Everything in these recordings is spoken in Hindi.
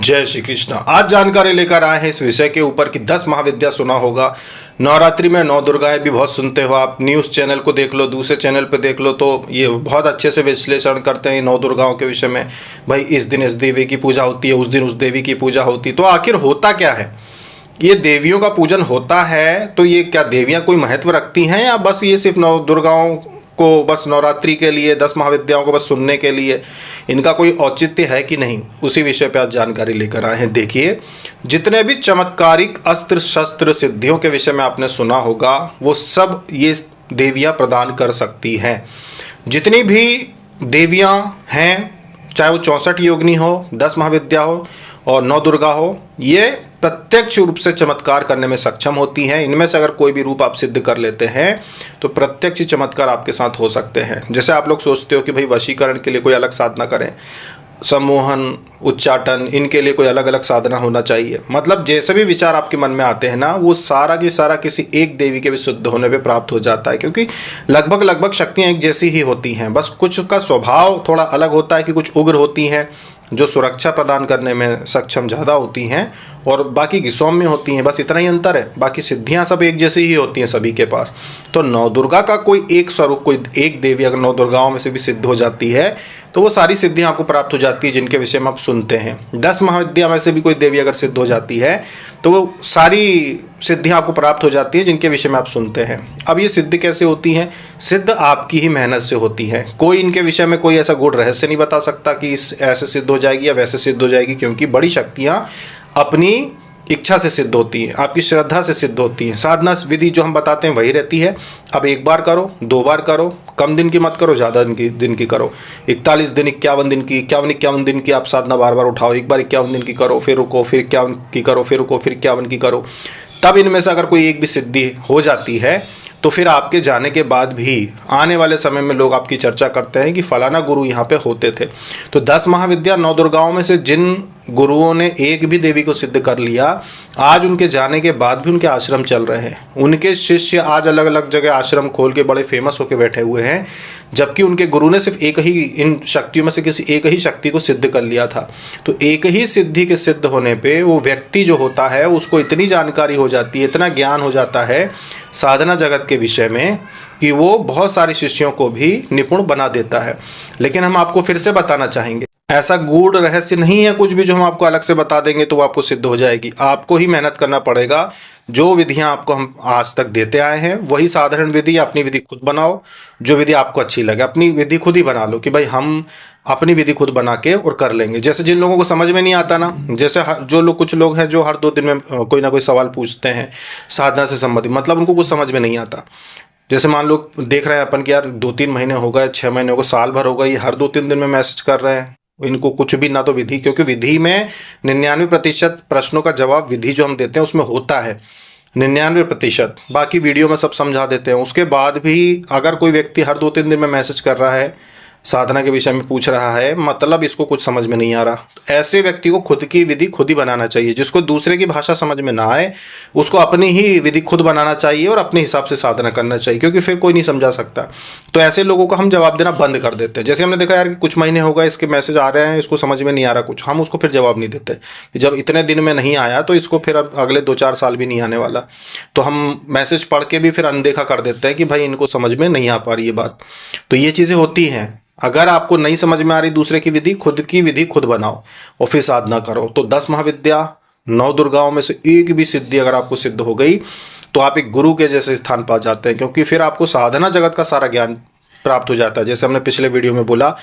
जय श्री कृष्ण। आज जानकारी लेकर आए हैं इस विषय के ऊपर कि 10 महाविद्या सुना होगा। नवरात्रि में 9 दुर्गाएं भी बहुत सुनते हो आप। न्यूज़ चैनल को देख लो, दूसरे चैनल पे देख लो, तो ये बहुत अच्छे से विश्लेषण करते हैं 9 दुर्गाओं के विषय में। भाई इस दिन इस देवी की पूजा होती है, उस दिन उस देवी की पूजा होती है। तो आखिर होता क्या है? ये देवियों का पूजन होता है तो ये क्या देवियाँ कोई महत्व रखती हैं, या बस ये सिर्फ 9 दुर्गाओं को बस नवरात्रि के लिए, 10 महाविद्याओं को बस सुनने के लिए, इनका कोई औचित्य है कि नहीं? उसी विषय पे आज जानकारी लेकर आए हैं। देखिए, जितने भी चमत्कारिक अस्त्र शस्त्र सिद्धियों के विषय में आपने सुना होगा, वो सब ये देवियां प्रदान कर सकती हैं। जितनी भी देवियां हैं, चाहे वो 64 योगिनी हो, 10 महाविद्या हो और 9 दुर्गा हो, ये प्रत्यक्ष रूप से चमत्कार करने में सक्षम होती हैं। इनमें से अगर कोई भी रूप आप सिद्ध कर लेते हैं तो प्रत्यक्ष चमत्कार आपके साथ हो सकते हैं। जैसे आप लोग सोचते हो कि भाई वशीकरण के लिए कोई अलग साधना करें, सम्मोहन, उच्चाटन, इनके लिए कोई अलग अलग साधना होना चाहिए। मतलब जैसे भी विचार आपके मन में आते हैं ना, वो सारा की सारा किसी एक देवी के विशुद्ध होने पे प्राप्त हो जाता है, क्योंकि लगभग शक्तियाँ एक जैसी ही होती हैं। बस कुछ का स्वभाव थोड़ा अलग होता है कि कुछ उग्र होती हैं जो सुरक्षा प्रदान करने में सक्षम ज़्यादा होती हैं, और बाकी की सौम्य होती हैं। बस इतना ही अंतर है, बाकी सिद्धियां सब एक जैसी ही होती हैं सभी के पास। तो 9 दुर्गा का कोई एक स्वरूप, कोई एक देवी अगर 9 दुर्गाओं में से भी सिद्ध हो जाती है तो वो सारी सिद्धियां आपको प्राप्त हो जाती है जिनके विषय में आप सुनते हैं। 10 महाविद्या में से भी कोई देवी अगर सिद्ध हो जाती है तो वो सारी सिद्धियां आपको प्राप्त हो जाती है जिनके विषय में आप सुनते हैं। अब ये सिद्धि कैसे होती हैं? सिद्ध आपकी ही मेहनत से होती है। कोई इनके विषय में कोई ऐसा गूढ़ रहस्य नहीं बता सकता कि इस ऐसे सिद्ध हो जाएगी या वैसे सिद्ध हो जाएगी, क्योंकि बड़ी शक्तियां अपनी इच्छा से सिद्ध होती है, आपकी श्रद्धा से सिद्ध होती है। साधना विधि जो हम बताते हैं वही रहती है। अब एक बार करो, 2 बार करो, कम दिन की मत करो, ज़्यादा दिन की करो। 41 दिन, 51 दिन की, 51 दिन की आप साधना बार बार उठाओ। एक बार 51 दिन की करो, फिर रुको, फिर 51 की करो, फिर रुको, फिर 51 की करो। तब इनमें से अगर कोई एक भी सिद्धि हो जाती है तो फिर आपके जाने के बाद भी आने वाले समय में लोग आपकी चर्चा करते हैं कि फलाना गुरु यहाँ पे होते थे। तो 10 महाविद्या 9 दुर्गाओं में से जिन गुरुओं ने एक भी देवी को सिद्ध कर लिया, आज उनके जाने के बाद भी उनके आश्रम चल रहे हैं। उनके शिष्य आज अलग अलग जगह आश्रम खोल के बड़े फेमस होकर बैठे हुए हैं, जबकि उनके गुरु ने सिर्फ एक ही, इन शक्तियों में से किसी एक ही शक्ति को सिद्ध कर लिया था। तो एक ही सिद्धि के सिद्ध होने पे वो व्यक्ति जो होता है उसको इतनी जानकारी हो जाती है, इतना ज्ञान हो जाता है साधना जगत के विषय में कि वो बहुत सारे शिष्यों को भी निपुण बना देता है। लेकिन हम आपको फिर से बताना चाहेंगे, ऐसा गूढ़ रहस्य नहीं है कुछ भी जो हम आपको अलग से बता देंगे तो वो आपको सिद्ध हो जाएगी। आपको ही मेहनत करना पड़ेगा। जो विधियां आपको हम आज तक देते आए हैं वही साधारण विधि, अपनी विधि खुद बनाओ। जो विधि आपको अच्छी लगे अपनी विधि खुद ही बना लो कि भाई हम अपनी विधि खुद बना के और कर लेंगे। जैसे जिन लोगों को समझ में नहीं आता ना, जैसे जो लोग, कुछ लोग हैं जो हर 2 दिन में कोई ना कोई सवाल पूछते हैं साधना से संबंधित, मतलब उनको कुछ समझ में नहीं आता। जैसे मान लो देख रहे हैं अपन कि यार 2-3 महीने हो गए, 6 महीने हो गए, साल भर हो गए, ये हर 2-3 दिन में मैसेज कर रहे हैं। इनको कुछ भी ना तो विधि, क्योंकि विधि में 99% प्रश्नों का जवाब विधि जो हम देते हैं उसमें होता है, 99%। बाकी वीडियो में सब समझा देते हैं। उसके बाद भी अगर कोई व्यक्ति हर 2-3 दिन में मैसेज कर रहा है, साधना के विषय में पूछ रहा है, मतलब इसको कुछ समझ में नहीं आ रहा। तो ऐसे व्यक्ति को खुद की विधि खुद ही बनाना चाहिए। जिसको दूसरे की भाषा समझ में ना आए उसको अपनी ही विधि खुद बनाना चाहिए और अपने हिसाब से साधना करना चाहिए, क्योंकि फिर कोई नहीं समझा सकता। तो ऐसे लोगों को हम जवाब देना बंद कर देते हैं। जैसे हमने देखा यार कि कुछ महीने हो गए, इसके मैसेज आ रहे हैं, इसको समझ में नहीं आ रहा कुछ, हम उसको फिर जवाब नहीं देते। जब इतने दिन में नहीं आया तो इसको फिर अब अगले 2-4 साल भी नहीं आने वाला। तो हम मैसेज पढ़ के भी फिर अनदेखा कर देते हैं कि भाई इनको समझ में नहीं आ पा रही है बात। तो ये चीज़ें होती हैं। अगर आपको नहीं समझ में आ रही दूसरे की विधि, खुद की विधि खुद बनाओ और फिर साधना करो। तो 10 महाविद्या 9 दुर्गाओं में से एक भी सिद्धि अगर आपको सिद्ध हो गई तो आप एक गुरु के जैसे स्थान पा जाते हैं, क्योंकि फिर आपको साधना जगत का सारा ज्ञान प्राप्त हो जाता है। जैसे हमने पिछले वीडियो में बोला,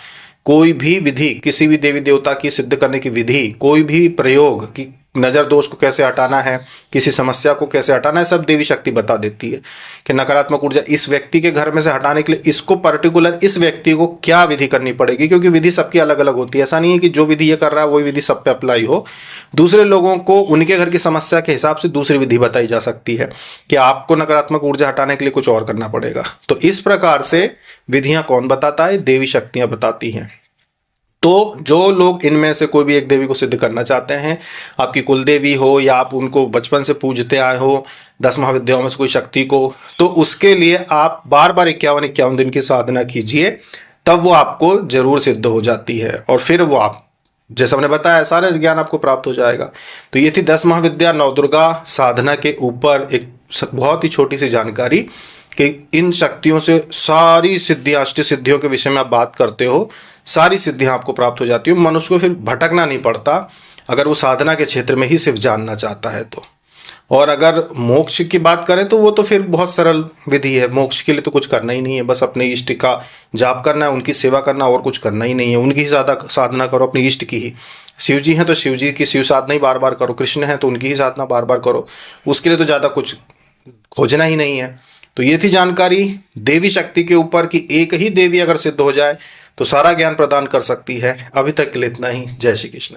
कोई भी विधि, किसी भी देवी देवता की सिद्ध करने की विधि, कोई भी प्रयोग कि नज़र दोष को कैसे हटाना है, किसी समस्या को कैसे हटाना है, सब देवी शक्ति बता देती है कि नकारात्मक ऊर्जा इस व्यक्ति के घर में से हटाने के लिए इसको पर्टिकुलर, इस व्यक्ति को क्या विधि करनी पड़ेगी। क्योंकि विधि सबकी अलग अलग होती है। ऐसा नहीं है कि जो विधि ये कर रहा है वही विधि सब पे अप्लाई हो। दूसरे लोगों को उनके घर की समस्या के हिसाब से दूसरी विधि बताई जा सकती है कि आपको नकारात्मक ऊर्जा हटाने के लिए कुछ और करना पड़ेगा। तो इस प्रकार से विधियां कौन बताता है? देवी शक्तियां बताती हैं। तो जो लोग इनमें से कोई भी एक देवी को सिद्ध करना चाहते हैं, आपकी कुल देवी हो या आप उनको बचपन से पूजते आए हो 10 महाविद्याओं में से कोई शक्ति को, तो उसके लिए आप बार बार 51 दिन की साधना कीजिए, तब वो आपको जरूर सिद्ध हो जाती है और फिर वो आप जैसा हमने बताया सारे ज्ञान आपको प्राप्त हो जाएगा। तो ये थी 10 महाविद्या नवदुर्गा साधना के ऊपर एक बहुत ही छोटी सी जानकारी कि इन शक्तियों से सारी सिद्धियां, अष्ट सिद्धियों के विषय में आप बात करते हो, सारी सिद्धियां आपको प्राप्त हो जाती हो। मनुष्य को फिर भटकना नहीं पड़ता अगर वो साधना के क्षेत्र में ही सिर्फ जानना चाहता है तो। और अगर मोक्ष की बात करें तो वो तो फिर बहुत सरल विधि है। मोक्ष के लिए तो कुछ करना ही नहीं है, बस अपने इष्ट का जाप करना है, उनकी सेवा करना, और कुछ करना ही नहीं है। उनकी ही ज़्यादा साधना करो, अपने इष्ट की ही। शिव जी हैं तो शिव जी की शिव साधना ही बार बार करो, कृष्ण हैं तो उनकी ही साधना बार बार करो, उसके लिए तो ज़्यादा कुछ खोजना ही नहीं है। तो ये थी जानकारी देवी शक्ति के ऊपर कि एक ही देवी अगर सिद्ध हो जाए तो सारा ज्ञान प्रदान कर सकती है। अभी तक के लिए इतना ही। जय श्री कृष्ण।